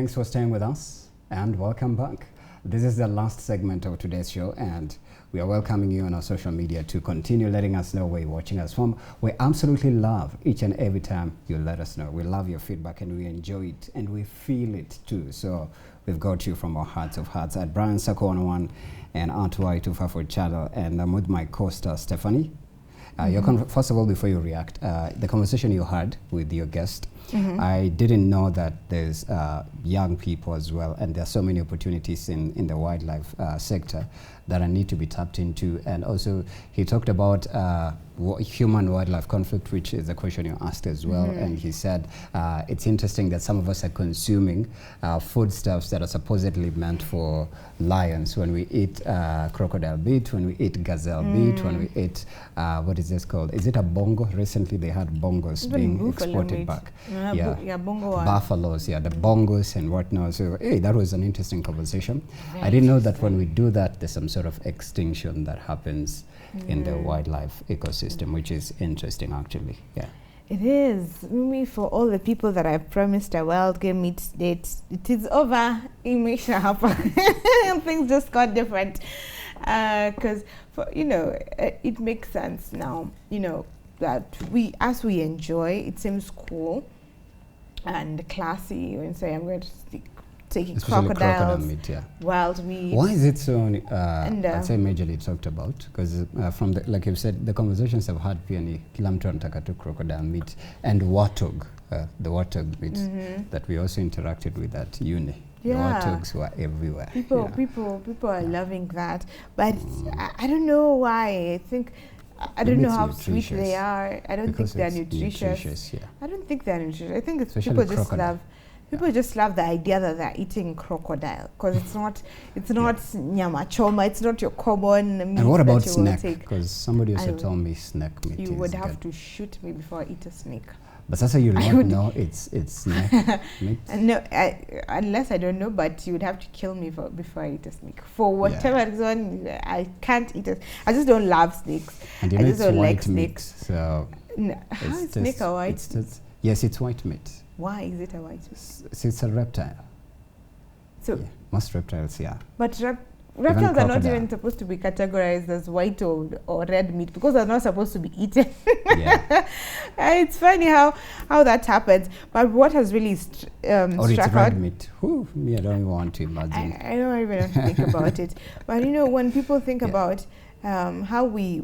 Thanks for staying with us and welcome back. This is the last segment of today's show, and we are welcoming you on our social media to continue letting us know where you're watching us from. We absolutely love each and every time you let us know. We love your feedback and we enjoy it and we feel it too. So we've got you from our hearts of hearts at Brian Sako on one and at Y254 channel, and I'm with my co-star Stephanie. First of all, before you react, the conversation you had with your guest, I didn't know that there's young people as well, and there are so many opportunities in the wildlife sector that need to be tapped into. And also, he talked about human-wildlife conflict, which is a question you asked as well. And he said it's interesting that some of us are consuming foodstuffs that are supposedly meant for lions. When we eat crocodile meat, when we eat gazelle meat, when we eat, what is this called? Is it a bongo? Recently, they had bongos Even being exported meat. back. Bongo one. Buffaloes, the bongos and whatnot. So, hey, that was an interesting conversation. Very I didn't know that when we do that, there's some sort of extinction that happens in the wildlife ecosystem, which is interesting, actually. Yeah. It is. Maybe for all the people that I promised a wild game meat date, it is over. It makes it happen. Things just got different. Because, it makes sense now, that as we enjoy, it seems cool and classy when say I'm going to taking crocodile meat, wild meat. Why is it so? I'd say majorly talked about because from the, like you've said, the conversations I've had, Piani, kila mtu anataka tu crocodile meat and warthog, the warthog meat that we also interacted with at uni. The warthogs were everywhere. People are loving that, but I don't know why. I don't know how sweet they are. I don't think they're nutritious. Yeah. I don't think they're nutritious. I think Especially people just love. People just love the idea that they're eating crocodile because it's not nyama choma. It's not your common meat. And what about snake? Because somebody also told me snake meat. You would have to shoot me before I eat a snake. But that's how you don't know it's snake meat. No, unless I don't know. But you would have to kill me before I eat a snake. For whatever reason, I can't eat it. I just don't love snakes. And I just don't like snakes. So how is snake a white? Yes, it's white meat. Why is it a white meat? It's a reptile. So most reptiles, But reptiles are not even supposed to be categorized as white or red meat because they're not supposed to be eaten. It's funny how that happens. But what has really or it's red meat. Me, I don't even want to imagine. I don't even have to think about it. But when people think about how we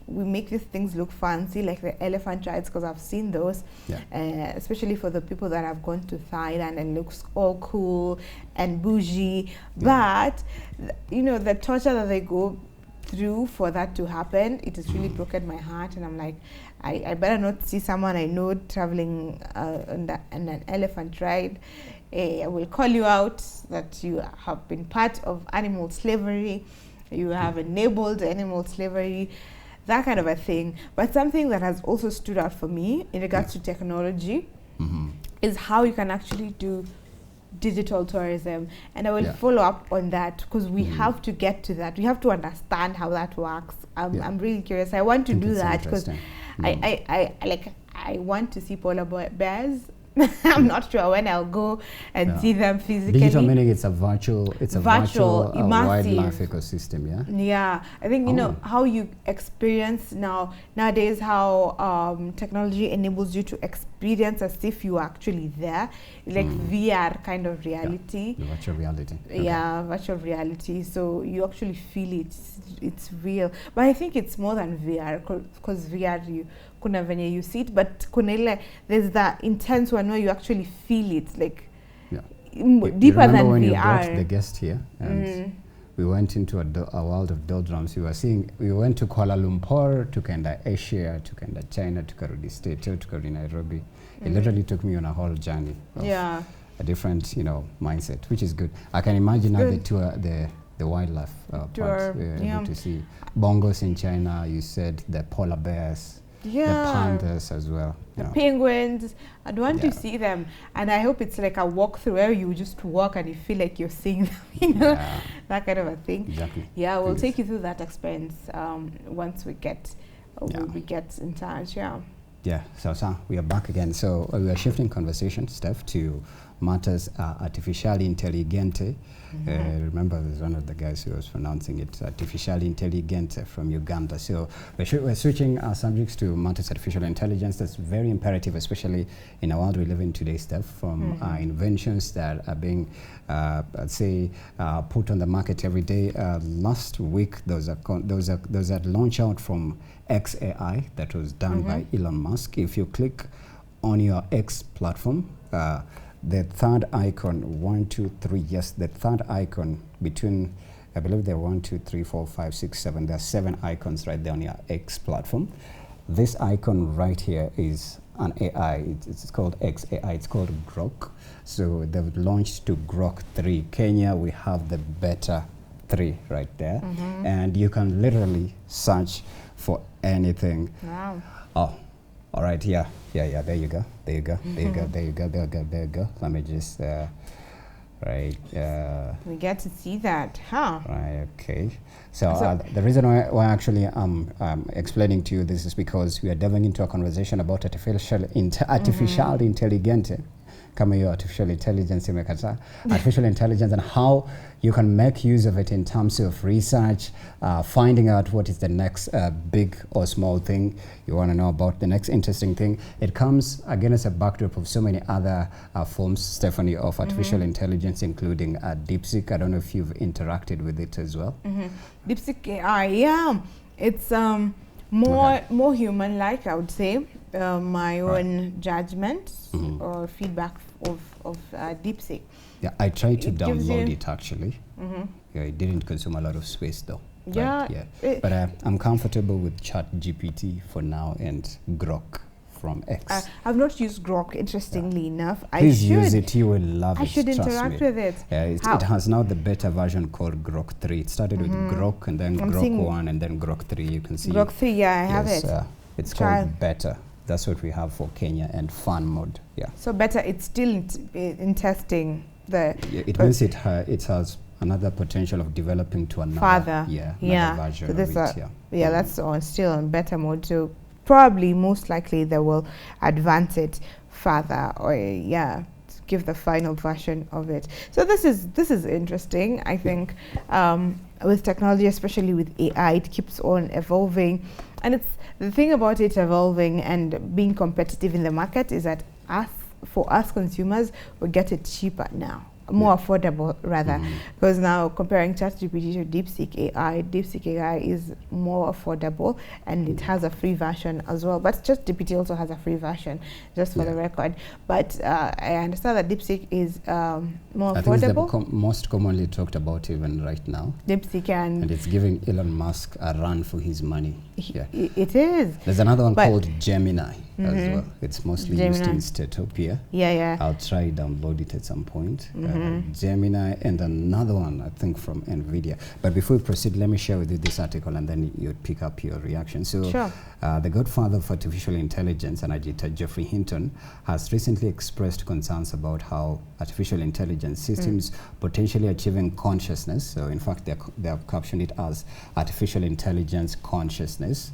make these things look fancy, like the elephant rides, because I've seen those, especially for the people that have gone to Thailand, and looks all cool and bougie. But the torture that they go through for that to happen, it has really broken my heart. And I'm like, I better not see someone I know traveling on an elephant ride. I will call you out that you have been part of animal slavery. You have enabled animal slavery, that kind of a thing. But something that has also stood out for me in regards to technology is how you can actually do digital tourism. And I will follow up on that because we have to get to that. We have to understand how that works. I'm really curious. I want to do that because I want to see polar bears. I'm not sure when I'll go and see them physically. Digital meaning it's a virtual immersive wildlife ecosystem, Yeah, I think how you experience nowadays how technology enables you to experience as if you are actually there, like VR kind of reality. The virtual reality. Virtual reality. So you actually feel it's real. But I think it's more than VR because VR kuna venye you see it, but there's the intense one where you actually feel it like deeper than when VR. You brought the guest here and we went into a world of doldrums. We went to Kuala Lumpur, to Asia, to China, to Karudi State, to Nairobi. It literally took me on a whole journey of a different mindset, which is good. I can imagine now the wildlife part. We're able to see bongos in China. You said the polar bears. The pandas as well. The penguins. I'd want to see them. And I hope it's like a walkthrough where you just walk and you feel like you're seeing them, that kind of a thing. Exactly. Yeah, we'll take you through that experience once we get in touch. So we are back again. So we are shifting conversation, Steph, to matters artificially intelligente. Remember, there's one of the guys who was pronouncing it artificially intelligente from Uganda. So we're switching our subjects to matters artificial intelligence. That's very imperative, especially in a world we live in today, Steph, from inventions that are being, let's say, put on the market every day. Last week, those are launch out from XAI that was done by Elon Musk. If you click on your X platform, the third icon, 1, 2, 3, yes, the third icon between, I believe there are 1, 2, 3, 4, 5, 6, 7, there are 7 icons right there on your X platform. This icon right here is an AI, it's called XAI, it's called Grok. So they've launched to Grok 3. Kenya, we have the beta 3 right there. And you can literally search for anything. Wow. Oh, all right, yeah, there you go, there you go. Let me just, right. We get to see that, huh? Right, okay. So the reason why actually I'm explaining to you this is because we are delving into a conversation about artificial intelligence. Kama hiyo artificial intelligence imekata, artificial intelligence and how you can make use of it in terms of research, finding out what is the next big or small thing you want to know about, the next interesting thing. It comes again as a backdrop of so many other forms, Stephanie, of artificial intelligence, including DeepSeek. I don't know if you've interacted with it as well. DeepSeek AI, yeah, it's more human-like, I would say. My own judgment or feedback of DeepSeek. Yeah, I tried to download it actually. Yeah, it didn't consume a lot of space though. Yeah, right? Yeah. But I'm comfortable with ChatGPT for now and Grok from X. I've not used Grok, interestingly enough. Please use it, you will love it. I should interact with it. It has now the beta version called Grok 3. It started with Grok and then Grok 1 and then Grok 3. You can see Grok 3, yeah, I have it. It's called beta. That's what we have for Kenya, and fun mode. Yeah. So beta, it's still in testing. It means it has another potential of developing to another version so of it. That's still on beta mode. So probably, most likely, they will advance it further, or give the final version of it. So this is interesting. I think with technology, especially with AI, it keeps on evolving, and it's the thing about it evolving and being competitive in the market is that for us consumers, we get it cheaper now. More affordable rather, because now comparing ChatGPT to DeepSeek AI is more affordable, and it has a free version as well. But ChatGPT also has a free version, just for the record. But I understand that DeepSeek is more affordable. I think it's the most commonly talked about even right now. DeepSeek and it's giving Elon Musk a run for his money. It is. There's another one called Gemini as well. It's mostly used in Statopia. I'll try download it at some point. Gemini, and another one I think from NVIDIA. But before we proceed, let me share with you this article and then you pick up your reaction. So the godfather of artificial intelligence, and Ajita Geoffrey Hinton, has recently expressed concerns about how artificial intelligence systems potentially achieving consciousness. So in fact, they have captioned it as artificial intelligence consciousness.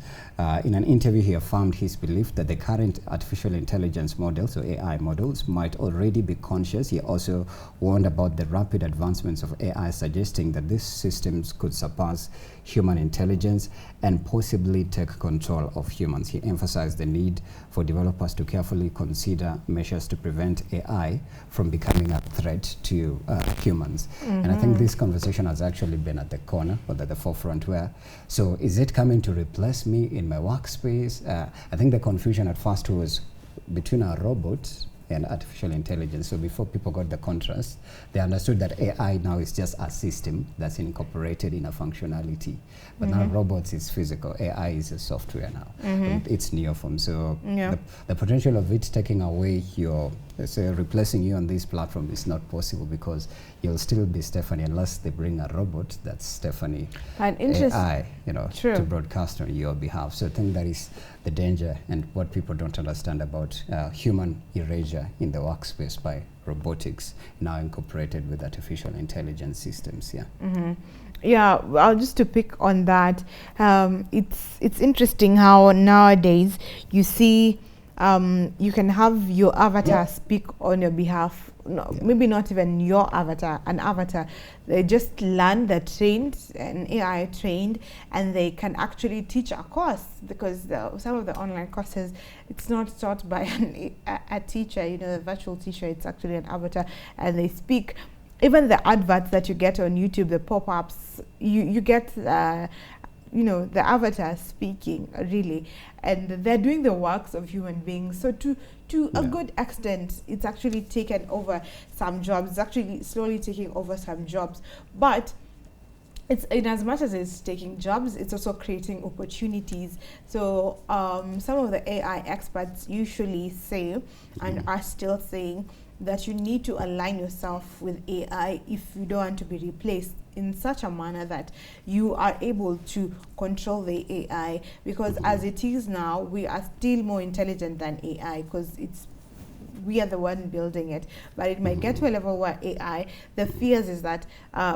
In an interview, he affirmed his belief that the current artificial intelligence models, or AI models, might already be conscious. He also warned about the rapid advancements of AI, suggesting that these systems could surpass human intelligence and possibly take control of humans. He emphasized the need for developers to carefully consider measures to prevent AI from becoming a threat to humans. And I think this conversation has actually been at the corner, or at the forefront, where, so is it coming to replace me in my workspace? I think the confusion at first was between a robot and artificial intelligence. So before people got the contrast, they understood that AI now is just a system that's incorporated in a functionality. But now robots is physical, AI is a software now. It's neoform. So the potential of it taking away your, let's say, replacing you on this platform is not possible, because you'll still be Stephanie unless they bring a robot that's Stephanie AI, to broadcast on your behalf. So I think that is the danger and what people don't understand about human erasure in the workspace by robotics now incorporated with artificial intelligence systems. I'll just to pick on that. It's interesting how nowadays you see you can have your avatar speak on your behalf. No, maybe not even your avatar, an avatar. They just learn, they're trained, an AI trained, and they can actually teach a course, because some of the online courses, it's not taught by a teacher, you know, a virtual teacher, it's actually an avatar, and they speak. Even the adverts that you get on YouTube, the pop-ups, you get you know, the avatar speaking, really, and they're doing the works of human beings. So to a good extent, it's actually taken over some jobs. It's actually slowly taking over some jobs, but it's, in as much as it's taking jobs, it's also creating opportunities. So some of the AI experts usually say, and are still saying, that you need to align yourself with AI if you don't want to be replaced, in such a manner that you are able to control the AI, because as it is now, we are still more intelligent than AI, because we are the one building it. But it might get to a level where AI, the fears is that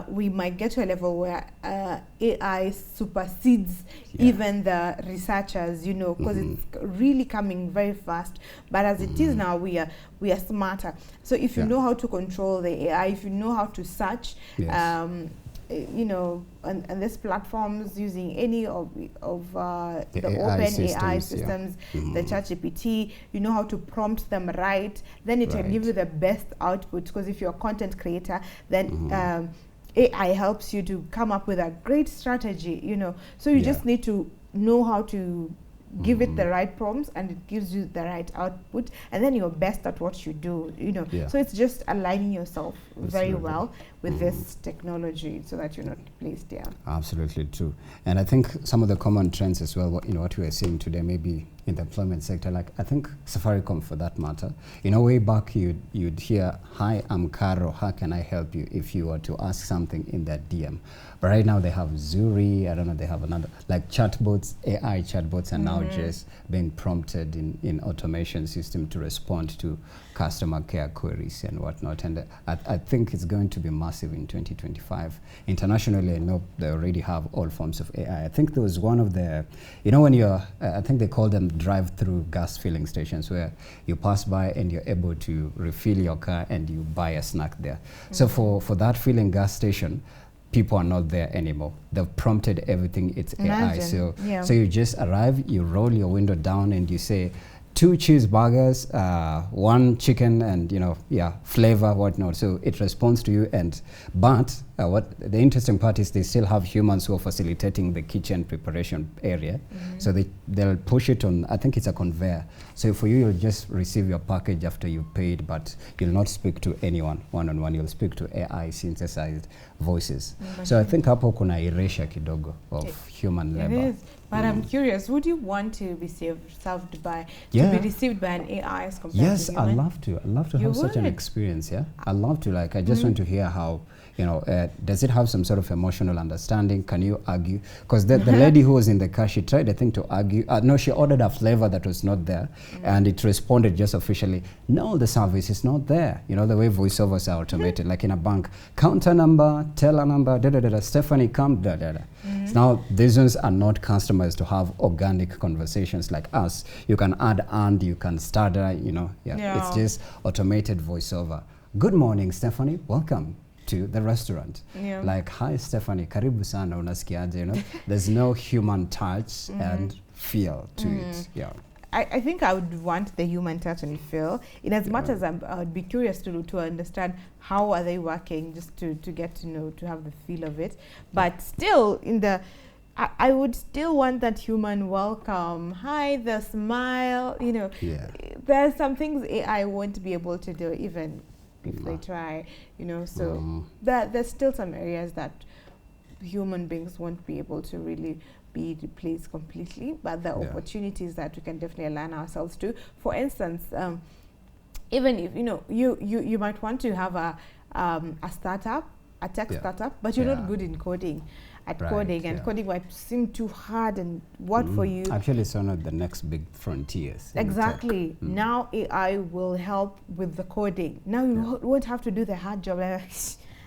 we might get to a level where AI supersedes even the researchers, you know, because it's really coming very fast. But as it is now, we are smarter. So if you know how to control the AI, if you know how to search, you know, and these platforms, using any of the open AI systems, the ChatGPT, you know how to prompt them right, then it can give you the best output. Because if you're a content creator, then AI helps you to come up with a great strategy, you know. So you just need to know how to give it the right prompts, and it gives you the right output, and then you're best at what you do, you know. So it's just aligning yourself very well with this technology, so that you're not placed down. Absolutely true. And I think some of the common trends as well, you know, what we are seeing today, maybe in the employment sector, like I think Safaricom, for that matter, you know, way back you'd hear, "Hi, I'm Caro, how can I help you?" if you were to ask something in that DM. But right now they have Zuri, I don't know, they have another, like chatbots, AI chatbots are now just being prompted in automation system to respond to customer care queries and whatnot. And I think it's going to be massive in 2025. Internationally, I know they already have all forms of AI. I think there was one of the, you know, when you're, I think they call them drive-through gas filling stations, where you pass by and you're able to refill your car and you buy a snack there. So for that filling gas station, people are not there anymore. They've prompted everything, it's AI. So you just arrive, you roll your window down and you say, 2 cheeseburgers, 1 chicken, and, you know, flavor, whatnot. So it responds to you. And but what the interesting part is, they still have humans who are facilitating the kitchen preparation area. So they'll push it on, I think it's a conveyor. So for you, you'll just receive your package after you've paid, but you'll not speak to anyone one-on-one. You'll speak to AI synthesized voices. So I think hapo kuna erasure kidogo of human labor. It is. But I'm curious, would you want to be served by, to be received by an AI as compared to human? I'd love to. I'd love to have such an experience, I'd love to, like, I just want to hear how, you know, does it have some sort of emotional understanding? Can you argue? Because the lady who was in the car, she tried, I think, to argue. No, she ordered a flavor that was not there, and it responded just officially, no, the service is not there. You know, the way voiceovers are automated, like in a bank, counter number, teller number, Stephanie, come, So now, these ones are not customers to have organic conversations like us. You can add and, you can stutter, you know, it's just automated voiceover. Good morning, Stephanie, welcome to the restaurant. Like, hi Stephanie, karibu sana, unasikiaje, you know. There's no human touch and feel to it. I think I would want the human touch and feel, in as much as I would be curious to understand how are they working, just to get to know, to have the feel of it. But still, I would still want that human welcome, hi, the smile, you know. There's some things AI won't be able to do, even if they try, you know. So there's still some areas that human beings won't be able to really be replaced completely, but the opportunities that we can definitely align ourselves to. For instance, even if, you know, you might want to have a startup, a tech startup, but you're not good in coding. Coding, and coding might seem too hard and what for you. Actually, it's one of the next big frontiers. Exactly. Now AI will help with the coding. Now you won't have to do the hard job.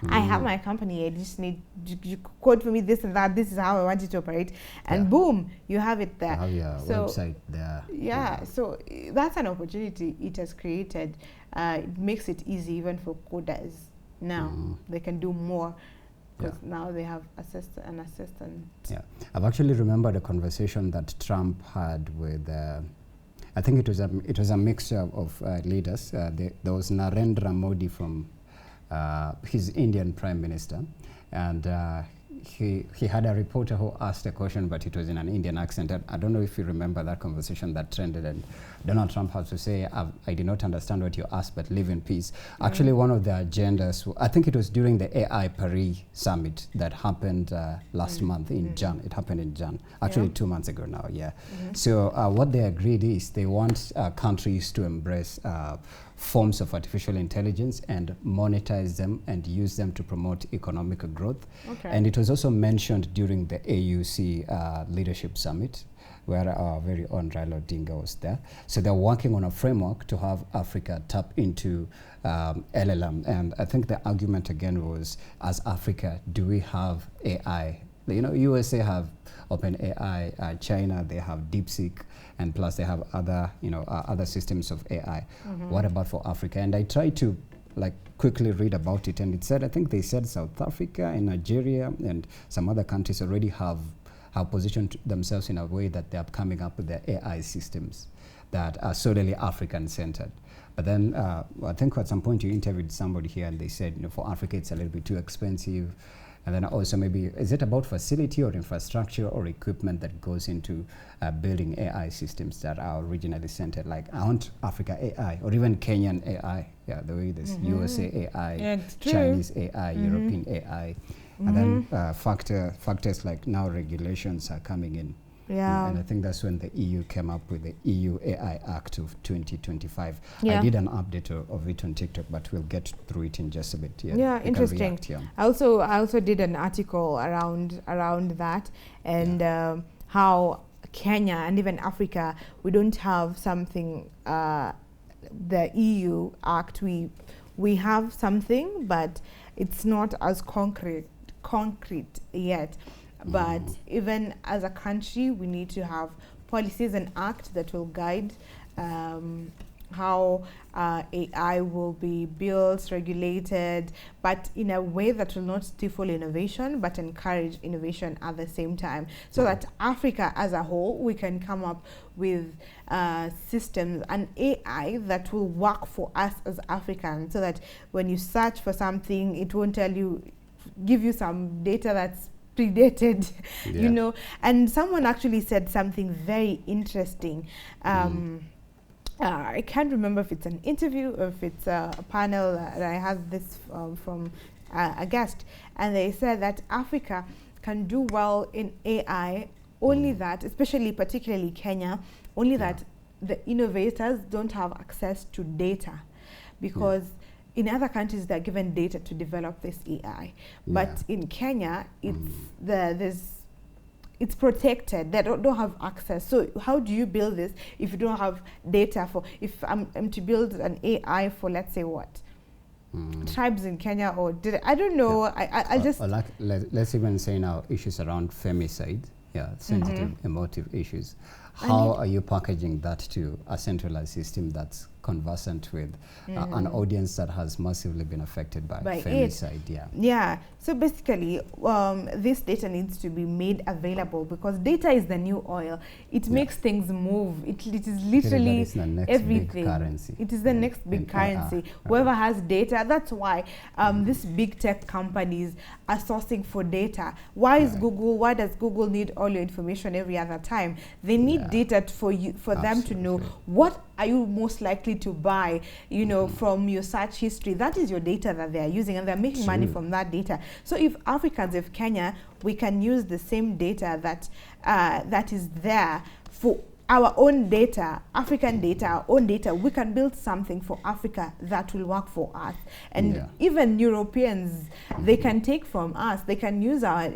I have my company. I just need you code for me this and that. This is how I want it to operate, and boom, you have it there. You have your website there. Yeah, so that's an opportunity it has created. It makes it easy even for coders. Now they can do more because now they have an assistant. Yeah, I've actually remembered a conversation that Trump had with. I think it was a mixture of leaders. There was Narendra Modi from his Indian Prime Minister, and he had a reporter who asked a question, but it was in an Indian accent. And I don't know if you remember that conversation that trended, and Donald Trump had to say, I did not understand what you asked, but live in peace. Actually, one of the agendas, I think it was during the AI Paris summit that happened last month in Jan. It happened in Jan, actually 2 months ago now, So what they agreed is they want countries to embrace forms of artificial intelligence and monetize them and use them to promote economic growth. And it was also mentioned during the AUC Leadership Summit, where our very own Raila Odinga was there. So they're working on a framework to have Africa tap into LLM. And I think the argument again was, as Africa, do we have AI? You know, USA have OpenAI, China, they have DeepSeek, and plus they have other, other systems of AI. What about for Africa? And I tried to quickly read about it, and it said, I think they said South Africa and Nigeria and some other countries already have positioned themselves in a way that they are coming up with their AI systems that are solely African-centered. But then I think at some point you interviewed somebody here and they said, for Africa it's a little bit too expensive. And then also maybe, is it about facility or infrastructure or equipment that goes into building AI systems that are originally centered? Like, I want Africa AI or even Kenyan AI, the way this USA AI, Chinese AI, European AI. And then factors like now regulations are coming in. And I think that's when the EU came up with the EU AI Act of 2025. I did an update of it on TikTok, but we'll get through it in just a bit. Interesting. I also did an article around that, and how Kenya and even Africa, we don't have something, the EU Act, we have something, but it's not as concrete yet. But even as a country, we need to have policies and acts that will guide how AI will be built, regulated, but in a way that will not stifle innovation, but encourage innovation at the same time. So that Africa as a whole, we can come up with systems and AI that will work for us as Africans, so that when you search for something, it won't give you some data that's predated, and someone actually said something very interesting. I can't remember if it's an interview or if it's a panel that I had this from a guest, and they said that Africa can do well in AI, only that, particularly Kenya, only that the innovators don't have access to data, because in other countries, they're given data to develop this AI. But in Kenya, it's protected. They don't have access. So how do you build this if you don't have data if I'm to build an AI for, let's say, what? Tribes in Kenya, or I don't know. I just... let's even say now issues around femicide, sensitive, emotive issues. How are you packaging that to a centralized system that's conversant with an audience that has massively been affected by femicide? So basically, this data needs to be made available, because data is the new oil. It makes things move. It is literally everything. It is the next big currency. Whoever has data, that's why these big tech companies are sourcing for data. Why does Google need all your information every other time? They need data for them to know what are you most likely to buy, from your search history. That is your data that they are using, and they're making money from that data. So if Kenya, we can use the same data that is there for our own data, African data, our own data, we can build something for Africa that will work for us. And even Europeans, they can take from us, they can use our,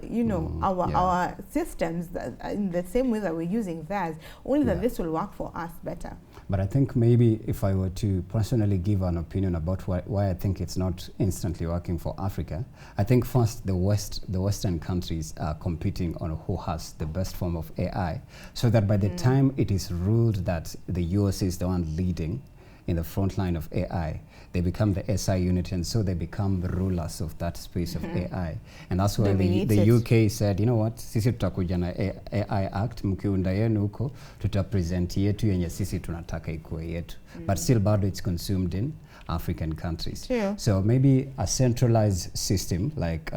our systems in the same way that we're using theirs, only that this will work for us better. But I think maybe if I were to personally give an opinion about why I think it's not instantly working for Africa, I think first the Western countries are competing on who has the best form of AI, so that by the time it is ruled that the US is the one leading in the front line of AI, they become the SI unit, and so they become the rulers of that space of AI. And that's why the UK said, you know what, sisi tutakuja na AI Act, mkiunda yenu huko, tutapresent yetu yenye sisi tunataka ikuwe yetu. But still bado it's consumed in African countries. Sure. So maybe a centralized system like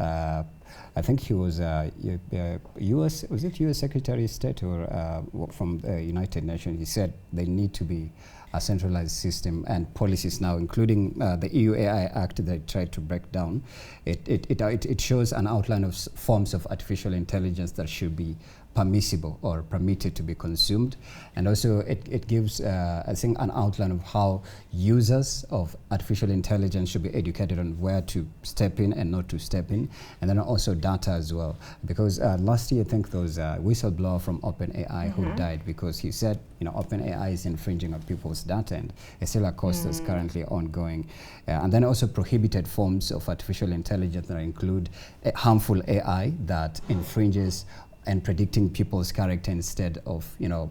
I think he was US, was it US Secretary of State or from the United Nations? He said they need to be a centralized system and policies now, including the EU AI Act that it tried to break down. It shows an outline of forms of artificial intelligence that should be permissible or permitted to be consumed, and also it gives I think an outline of how users of artificial intelligence should be educated on where to step in and not to step in, and then also data as well, because last year I think there was a whistleblower from OpenAI who died because he said, you know, OpenAI is infringing on people's data, and it's still a cause that's currently ongoing. And then also prohibited forms of artificial intelligence that include harmful AI that infringes and predicting people's character instead of, you know,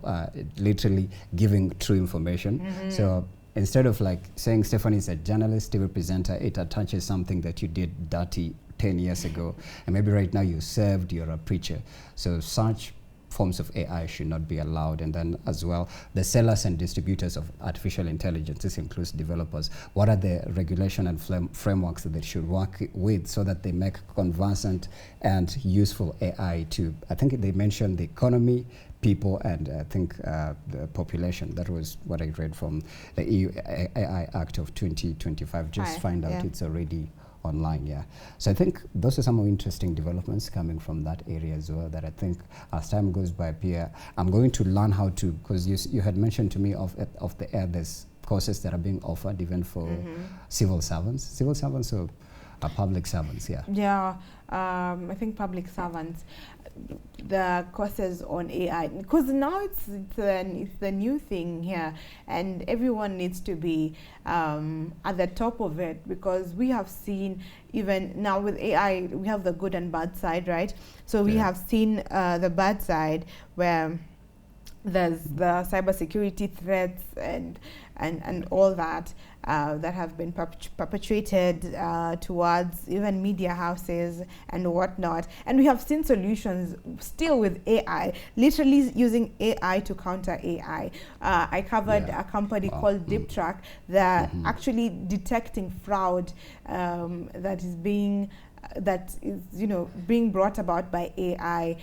literally giving true information. So instead of like saying Stephanie is a journalist, TV presenter, it attaches something that you did dirty 10 years ago, and maybe right now you served, you're a preacher. So such forms of AI should not be allowed. And then as well, the sellers and distributors of artificial intelligence, this includes developers, what are the regulation and frameworks that they should work with so that they make conversant and useful AI to, I think they mentioned the economy, people, and I think the population. That was what I read from the EU AI Act of 2025. Just find out it's already online, So I think those are some interesting developments coming from that area as well, that I think as time goes by, Pierre, I'm going to learn how to, because you had mentioned to me of the air, there's courses that are being offered even for civil servants or public servants, I think public servants, the courses on AI, because now it's the new thing here, and everyone needs to be at the top of it, because we have seen, even now with AI, we have the good and bad side, right? So we have seen the bad side where there's the cybersecurity threats and all that that have been perpetrated towards even media houses and whatnot. And we have seen solutions still with AI, literally using AI to counter AI. I covered a company called DeepTrack that actually detecting fraud that is being brought about by AI,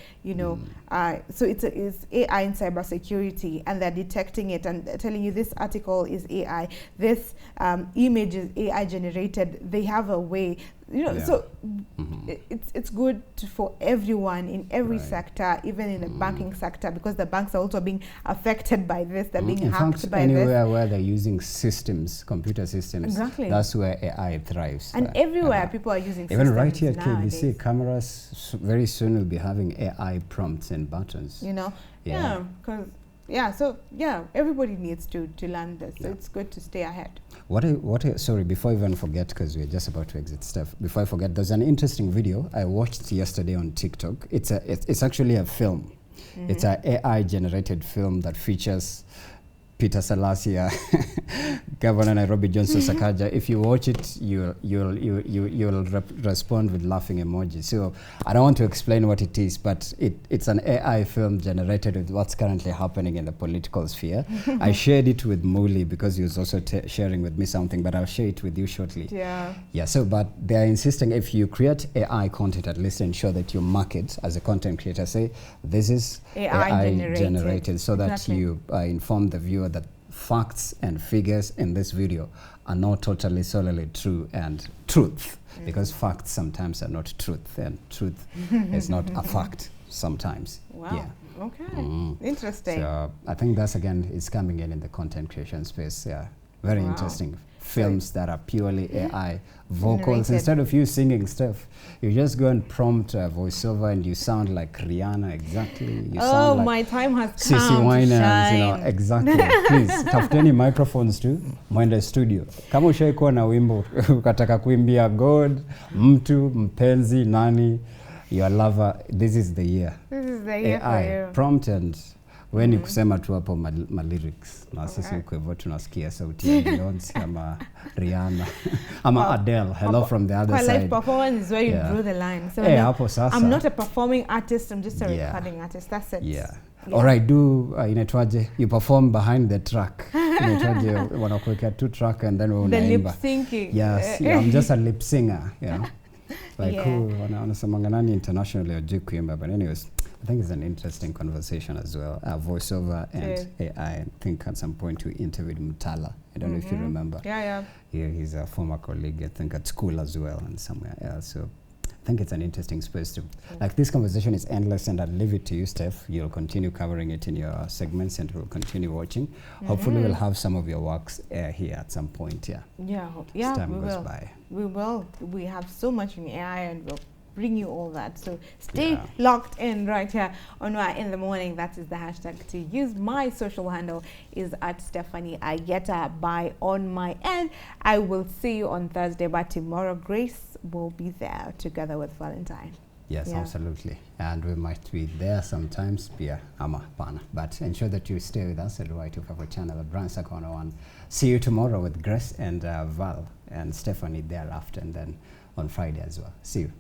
so it's AI in cybersecurity, and they're detecting it and telling you this article is AI, this image is AI generated. They have a way, so it's good for everyone in every sector, even in the banking sector, because the banks are also being affected by this. They're being hacked by this. Anywhere where they're using systems, computer systems, that's where AI thrives. And everywhere people are using systems. Even right here at KBC, cameras very soon will be having AI prompts and buttons. Everybody needs to learn this. So it's good to stay ahead. Sorry, before I even forget, because we're just about to exit stuff, before I forget, there's an interesting video I watched yesterday on TikTok. It's actually a film. It's an AI generated film that features Peter Salasia, Governor Nairobi Johnson Sakaja. If you watch it, you'll respond with laughing emojis. So I don't want to explain what it is, but it's an AI film generated with what's currently happening in the political sphere. I shared it with Muli because he was also sharing with me something, but I'll share it with you shortly. So but they're insisting if you create AI content, at least ensure that you mark it as a content creator. Say this is AI generated so that you inform the viewer that facts and figures in this video are not totally solely true and truth, because facts sometimes are not truth, and truth is not a fact sometimes. Wow. Okay. Interesting. So I think that's again is coming in the content creation space. Yeah, very interesting. Films that are purely AI vocals Generated. instead of you singing stuff. You just go and prompt a voiceover and you sound like Rihanna exactly. You sound like my time has CC come to Winans, shine. you know, exactly. Please, tafuteni microphones tu, mwende studio. Kama ushaikuwa na wimbo, ukataka kuimbia God, mtu, mpenzi, nani, your lover, this is the year. This is the year AI, for you. prompt and when kusema tu hapo ma lyrics. Na sisi uko hivyo tunasikia sauti ya Beyonce ama Rihanna ama Adele, hello from the other side. Live performance is where you draw the line. So hapo sasa. I'm not a performing artist, I'm just a recording artist. That's it. Yeah. Alright, do inaitwaje? You perform behind the track. Inaitwaje wanakuwekea two track and then unaimba. The lip syncing. Yes, I'm just a lip singer, you know. Like who wanasemanga nani internationally hajui kuimba, but anyways, I think it's an interesting conversation as well. Voiceover and AI. I think at some point we interviewed Mtala. I don't know if you remember. Yeah. He's a former colleague, I think, at school as well and somewhere else. So I think it's an interesting space to, like, this conversation is endless, and I'll leave it to you, Steph. You'll continue covering it in your segments and we'll continue watching. Hopefully we'll have some of your works here at some point, Yeah, as time goes by. We will. We have so much in AI and we'll bring you all that. So stay locked in right here on Why in the Morning. That is the hashtag to use. My social handle is at Stephanie Ayeta by on my end. I will see you on Thursday, but tomorrow Grace will be there together with Valentine. Yes, absolutely. And we might be there sometimes, but ensure that you stay with us at Y254 channel at Brand Corner 1. See you tomorrow with Grace and Val and Stephanie thereafter, and then on Friday as well. See you.